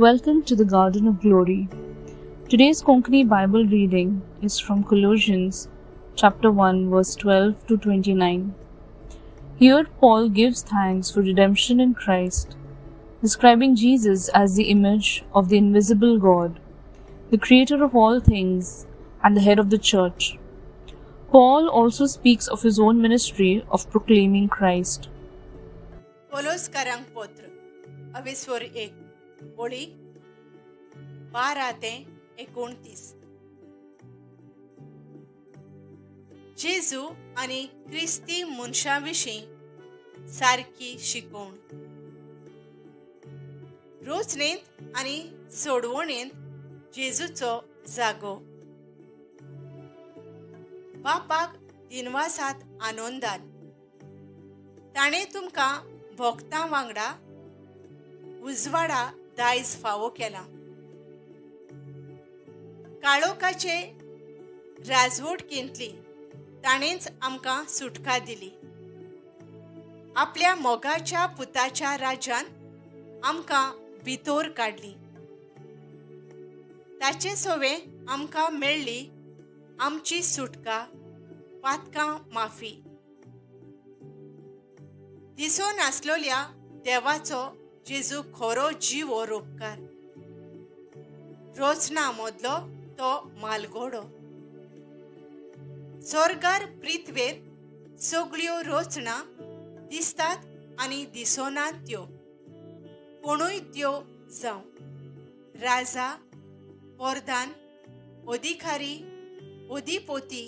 Welcome to the Garden of Glory. Today's Konkani Bible reading is from Colossians chapter 1 verse 12 to 29. Here Paul gives thanks for redemption in Christ, describing Jesus as the image of the invisible God, the creator of all things and the head of the church. Paul also speaks of his own ministry of proclaiming Christ. कोलोसकारांक पत्र 21 ओळी 12 ते 29. जेजू आणि ख्रिस्ती मनशाविशीं सारकी शिकवण. रोचणेंत आनी सोडवणेंत जेजूचो जागो. बापाक दिनवासात आनंदान. ताणें तुमकां भोगतां वांगडा उजवाडा दायज फावो केला. काळोखाचे राजवटकेंतली ताणेंच आमकां सुटका दिली. आपल्या मोगाच्या पुताच्या राज्यान आमकां भितर काडली. ताचे सोवे आमकां मेळ्ळी आमची सुटका, पातकां माफी. दिसो नासलोल्या देवाचो जेजू खरो जीव हो उपकार. रोचना मदलो तो मालगोडो. स्वर्गार पृथ्वेर सगळ्यो रोचना दिसतात आनी दिसोनात त्यो, कोणूय त्यो जावं राजा, प्रधान, अधिकारी, अधिपती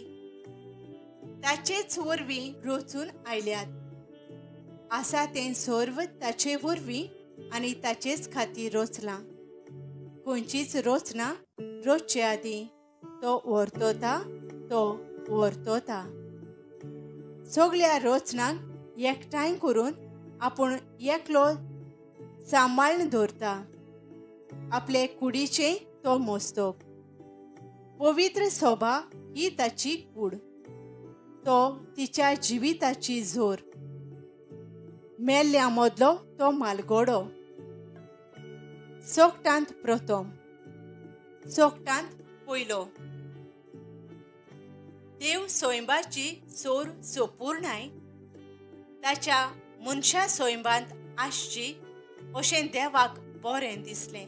ताचेच वरवीं रोचून आयल्यात. आसा तें सर्व ताचे वरवीं आनी ताचेच खातीर रोचलां. खंयचीच रोचना रोचचे आदीं तो व्हरतोता. सगळ्या रोचनांक एकठांय करून आपूण एकलो सांबाळून दवरता. आपले कुडीचे तो मोजतो. पवित्र सोबा ही ताची कूड. तो तिच्या जिविताची जोर. मेल्ल्या मदलो तो मालगोडो. सोकटांत प्रथम, सोकटांत पयलो. देव सोयंबाची सोर सोपूर्णाय ताच्या मनशा सोयंबांत आसची अशें देवाक बरें दिसलें.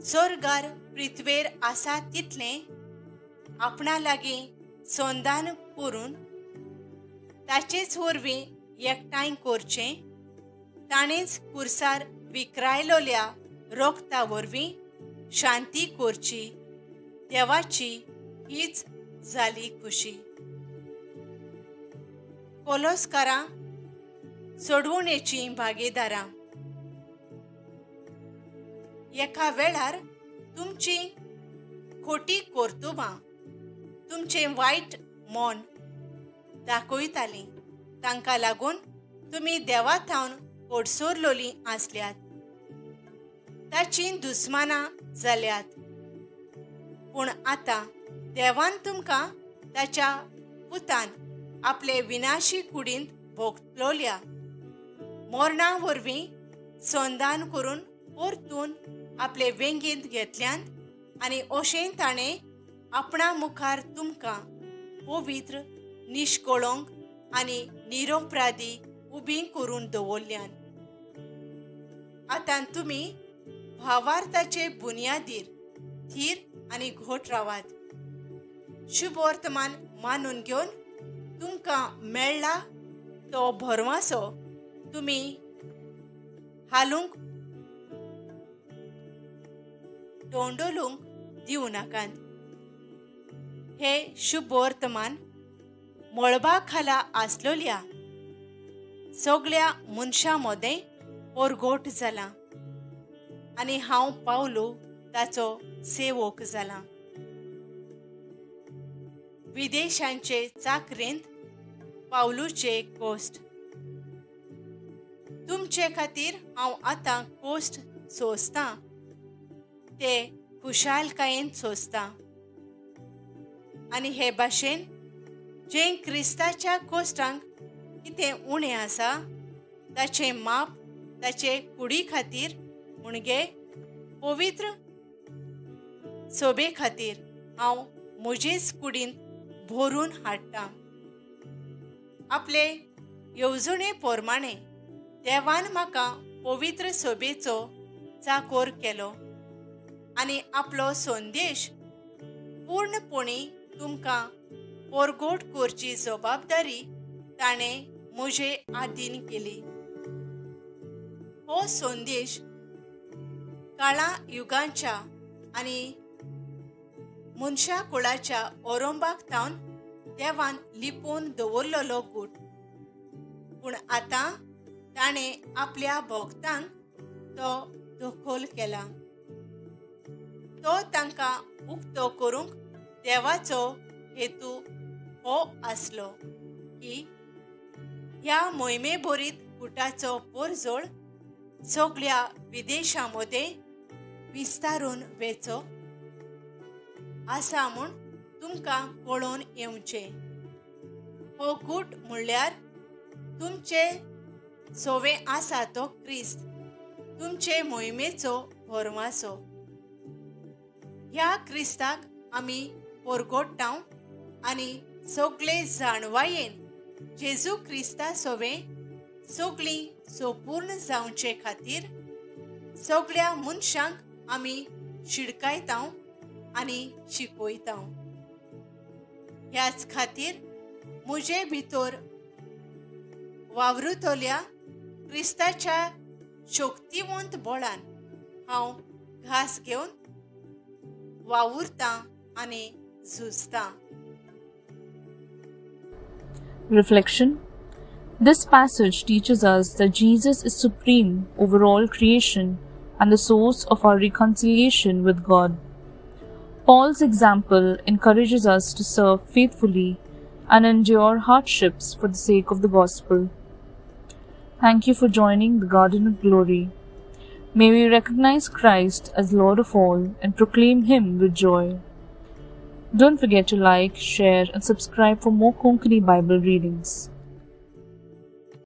स्वर्गार पृथ्वेर आसा तितलें आपणा लागीं संधान करून ताचेच वरवीं एकठांय करचें. ताणेंच कुर्सार विकरायलोल्या रोगता वरवीं शांती करची. देवाची हीच जाली खुशी. कोलोसकारां सोडवणेची भागीदारां. एका वेळार तुमची खोटी कर्तुबां, तुमचें वायट मन दाखयतालीं. तांकां लागून तुमी देवा थावन कोडसोरलोलीं आसल्यात. ताचीं दुस्मानां जाल्यात. पूण आतां देवान तुमकां ताच्या पुतान आपले विनाशी कुडींत भोगलोल्या. मोरणा वरवीं संधान करून परतून आपले वेंगेंत घेतल्यात आनी अशें ताणें आपणा मुखार तुमकां पवित्र, निश्कळंक आनी निरपराधी उबीं करून दवरल्यान. आतां तुमी भावार्थाचे बुनयादीर थीर आनी घोट रावात. शुभ वर्तमान मानून घेवन तुमकां मेळ्ळा तो भरवासो तुमी हालूंक तोंडोलूंक दिवं नाकात. हे शुभ वर्तमान मळबा खाला आसलोल्या सगळ्या मनशां मदें परगोट जाला आनी हांव पावलो ताचो सेवक जाला. विदेशांचे चाकरेंत पावलूचे कोस्ट. तुमचे खातीर हांव आतां कोस्ट सोंसतां ते खुशालकायेन सोंसतां. आनी हे भाशेन जें क्रिस्ताच्या कोश्टांक कितें उणें आसा ताचें माप ताचे कुडी खातीर म्हणजे पवित्र सोबे खातीर हांव म्हजेच कुडींत भरून हाडटां. आपले येवजणे पोरमाणे देवान म्हाका पवित्र सोबेचो चाकोर केलो आनी आपलो संदेश पूर्णपणी तुमकां पोरगोट करची जबाबदारी ताणें म्हजे आदीन केली. हो संदेश काळा युगांच्या आनी मनशा कुळाच्या ओरंबाक तावन देवान लिपोवन दवरलेलो गूट. पूण आतां ताणें आपल्या भोगतांक तो दोखोल केला. तो तांकां उक्तो करूंक देवाचो हेतू हो आसलो की ह्या मोहिमे भरीत गुटाचो पोरजोळ सगळ्या विदेशांमध्ये विस्तारून वेचो आसा म्हूण तुमकां कळोवन येवचें. हो गूट म्हणल्यार तुमचे सोवे आसा तो क्रिस्त, तुमचे मोहिमेचो भरवासो. ह्या क्रिस्ताक आमी पोरगोट्टांव आनी सगळे जाणवायेन जेजू क्रिस्ता सोवे सगळीं संपूर्ण जावचे खातीर सगळ्या मनशांक आमी शिडकायतांव आनी शिकयतांव. ह्याच खातीर म्हजे भितर वावरुतल्या क्रिस्ताच्या शक्तिवंत बळान हांव घास घेवन वावुरतां आनी झुजतां. Reflection. This passage teaches us that Jesus is supreme over all creation and the source of our reconciliation with God. Paul's example encourages us to serve faithfully and endure hardships for the sake of the gospel. Thank you for joining the Garden of Glory. May we recognize Christ as Lord of all and proclaim Him with joy. Don't forget to like, share, and subscribe for more Konkani Bible readings.